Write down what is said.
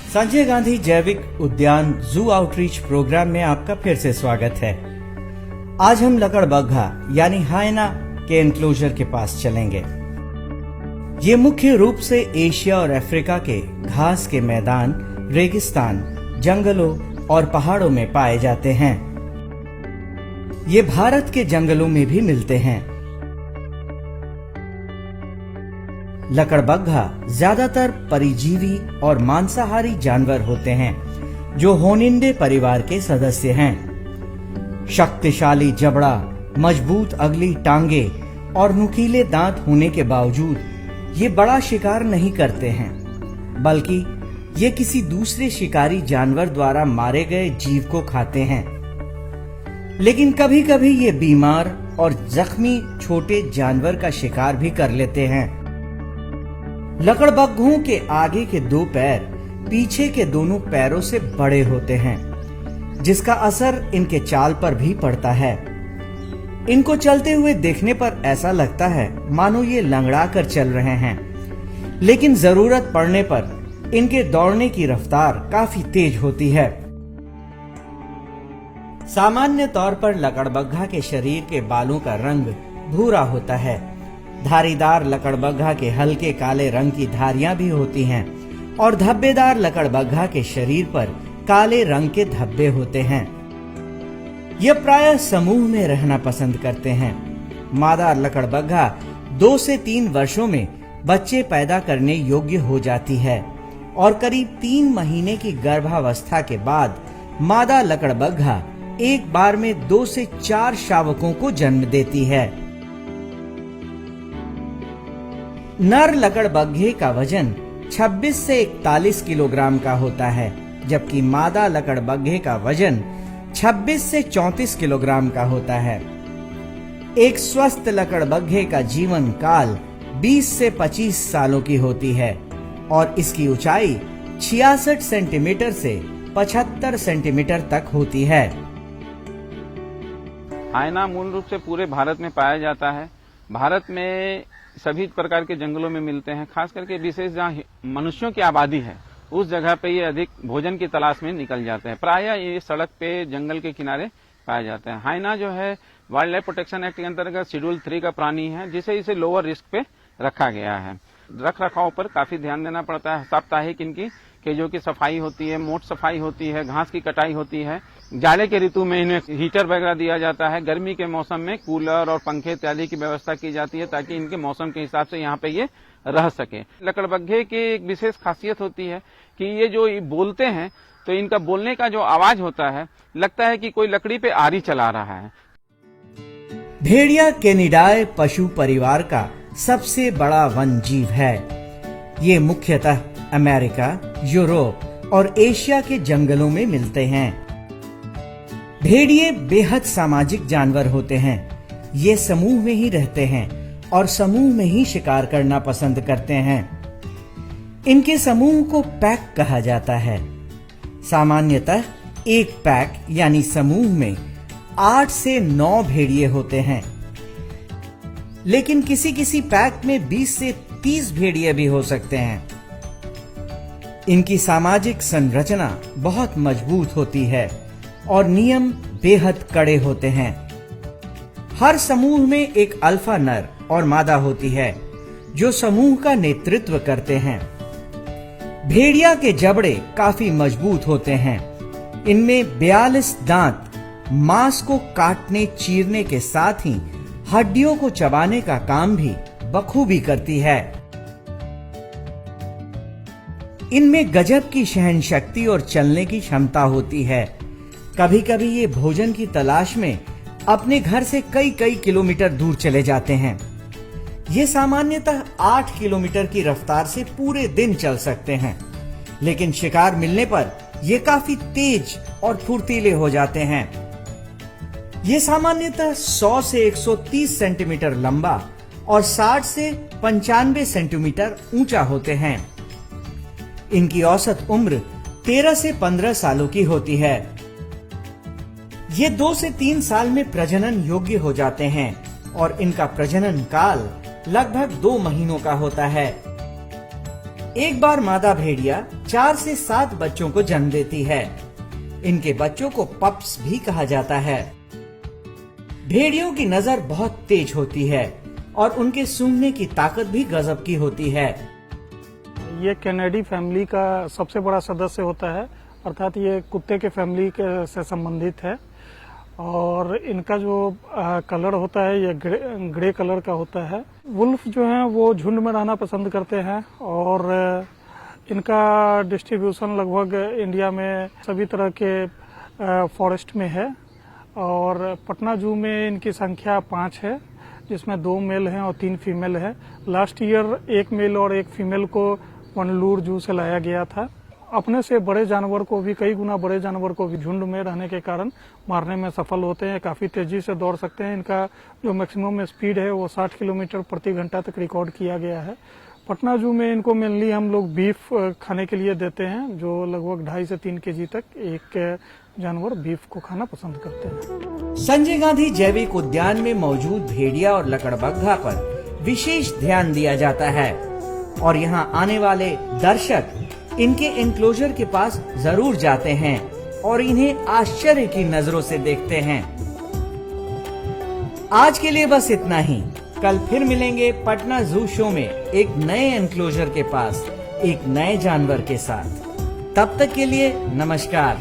संजय गांधी जैविक उद्यान जू आउटरीच प्रोग्राम में आपका फिर से स्वागत है। आज हम लकड़बग्घा यानी हायना के एनक्लोजर के पास चलेंगे। ये मुख्य रूप से एशिया और अफ्रीका के घास के मैदान, रेगिस्तान, जंगलों और पहाड़ों में पाए जाते हैं। ये भारत के जंगलों में भी मिलते हैं। लकड़बग्घा ज्यादातर परिजीवी और मांसाहारी जानवर होते हैं जो होनिंडे परिवार के सदस्य हैं। शक्तिशाली जबड़ा, मजबूत अगली टांगे और नुकीले दांत होने के बावजूद ये बड़ा शिकार नहीं करते हैं, बल्कि ये किसी दूसरे शिकारी जानवर द्वारा मारे गए जीव को खाते हैं। लेकिन कभी कभी ये बीमार और जख्मी छोटे जानवर का शिकार भी कर लेते हैं। लकड़बग्घों के आगे के दो पैर पीछे के दोनों पैरों से बड़े होते हैं, जिसका असर इनके चाल पर भी पड़ता है। इनको चलते हुए देखने पर ऐसा लगता है मानो ये लंगड़ा कर चल रहे हैं, लेकिन जरूरत पड़ने पर इनके दौड़ने की रफ्तार काफी तेज होती है। सामान्य तौर पर लकड़बग्घा के शरीर के बालों का रंग भूरा होता है। धारीदार लकड़बग्घा के हल्के काले रंग की धारियां भी होती हैं और धब्बेदार लकड़बग्घा के शरीर पर काले रंग के धब्बे होते हैं। यह प्रायः समूह में रहना पसंद करते हैं। मादा लकड़बग्घा 2 से 3 वर्षों में बच्चे पैदा करने योग्य हो जाती है और करीब 3 महीने की गर्भावस्था के बाद मादा लकड़बग्घा एक बार में 2 से 4 शावकों को जन्म देती है। नर लकड़बग्घे का वजन 26 से 41 किलोग्राम का होता है, जबकि मादा लकड़बग्घे का वजन 26 से 34 किलोग्राम का होता है। एक स्वस्थ लकड़बग्घे का जीवन काल 20 से 25 सालों की होती है और इसकी ऊंचाई 66 सेंटीमीटर से 75 सेंटीमीटर तक होती है। हायना मूल रूप से पूरे भारत में पाया जाता है। भारत में सभी प्रकार के जंगलों में मिलते हैं, खास करके विशेष जहाँ मनुष्यों की आबादी है उस जगह पे ये अधिक भोजन की तलाश में निकल जाते हैं। प्रायः ये सड़क पे, जंगल के किनारे पाए जाते हैं। हायना जो है वाइल्ड लाइफ प्रोटेक्शन एक्ट के अंतर्गत शेड्यूल 3 का प्राणी है, जिसे इसे लोअर रिस्क पे रखा गया है। रख रखाव पर काफी ध्यान देना पड़ता है। साप्ताहिक इनकी केजों की सफाई होती है, मोट सफाई होती है, घास की कटाई होती है। जाड़े के ऋतु में इन्हें हीटर वगैरह दिया जाता है। गर्मी के मौसम में कूलर और पंखे इत्यादि की व्यवस्था की जाती है ताकि इनके मौसम के हिसाब से यहाँ पे ये रह सके। लकड़बग्घे की एक विशेष खासियत होती है कि ये जो बोलते हैं तो इनका बोलने का जो आवाज होता है लगता है कि कोई लकड़ी पे आरी चला रहा है। भेड़िया कैनिडाए पशु परिवार का सबसे बड़ा वन जीव है। ये मुख्यतः अमेरिका, यूरोप और एशिया के जंगलों में मिलते हैं। भेड़िए बेहद सामाजिक जानवर होते हैं। ये समूह में ही रहते हैं और समूह में ही शिकार करना पसंद करते हैं। इनके समूह को पैक कहा जाता है। सामान्यतः एक पैक यानी समूह में 8 से 9 भेड़िए होते हैं, लेकिन किसी किसी पैक में 20 से 30 भेड़िए भी हो सकते हैं। इनकी सामाजिक संरचना बहुत मजबूत होती है और नियम बेहद कड़े होते हैं। हर समूह में एक अल्फा नर और मादा होती है जो समूह का नेतृत्व करते हैं। भेड़िया के जबड़े काफी मजबूत होते हैं। इनमें 42 दांत मांस को काटने, चीरने के साथ ही हड्डियों को चबाने का काम भी बखूबी करती है। इनमें गजब की सहन शक्ति और चलने की क्षमता होती है। कभी कभी ये भोजन की तलाश में अपने घर से कई किलोमीटर दूर चले जाते हैं। ये सामान्यतः 8 किलोमीटर की रफ्तार से पूरे दिन चल सकते हैं, लेकिन शिकार मिलने पर ये काफी तेज और फुर्तीले हो जाते हैं। ये सामान्यतः 100 से 130 सेंटीमीटर लंबा और 60 से 95 सेंटीमीटर ऊंचा होते हैं। इनकी औसत उम्र 13 से 15 सालों की होती है। ये 2 से 3 साल में प्रजनन योग्य हो जाते हैं और इनका प्रजनन काल लगभग 2 महीनों का होता है। एक बार मादा भेड़िया 4 से 7 बच्चों को जन्म देती है। इनके बच्चों को पप्स भी कहा जाता है। भेड़ियों की नजर बहुत तेज होती है और उनके सूंघने की ताकत भी गजब की होती है। ये कैनेडी फैमिली का सबसे बड़ा सदस्य होता है, अर्थात ये कुत्ते के फैमिली से संबंधित है। और इनका जो कलर होता है ये ग्रे कलर का होता है। वुल्फ जो है वो झुंड में रहना पसंद करते हैं और इनका डिस्ट्रीब्यूशन लगभग इंडिया में सभी तरह के फॉरेस्ट में है। और पटना जू में इनकी संख्या 5 है, जिसमें 2 मेल हैं और 3 फीमेल है। लास्ट ईयर 1 मेल और 1 फीमेल को वनलूर जू से लाया गया था। अपने से बड़े जानवर को भी, कई गुना बड़े जानवर को भी झुंड में रहने के कारण मारने में सफल होते हैं। काफी तेजी से दौड़ सकते हैं। इनका जो मैक्सिमम स्पीड है वो 60 किलोमीटर प्रति घंटा तक रिकॉर्ड किया गया है। पटना जू में इनको मेनली हम लोग बीफ खाने के लिए देते हैं, जो लगभग 2.5 से 3 केजी तक एक जानवर बीफ को खाना पसंद करते हैं। संजय गांधी जैविक उद्यान में मौजूद भेड़िया और लकड़बग्घा पर विशेष ध्यान दिया जाता है और यहाँ आने वाले दर्शक इनके एनक्लोजर के पास जरूर जाते हैं और इन्हें आश्चर्य की नजरों से देखते हैं। आज के लिए बस इतना ही। कल फिर मिलेंगे पटना जू शो में एक नए एनक्लोजर के पास एक नए जानवर के साथ। तब तक के लिए नमस्कार।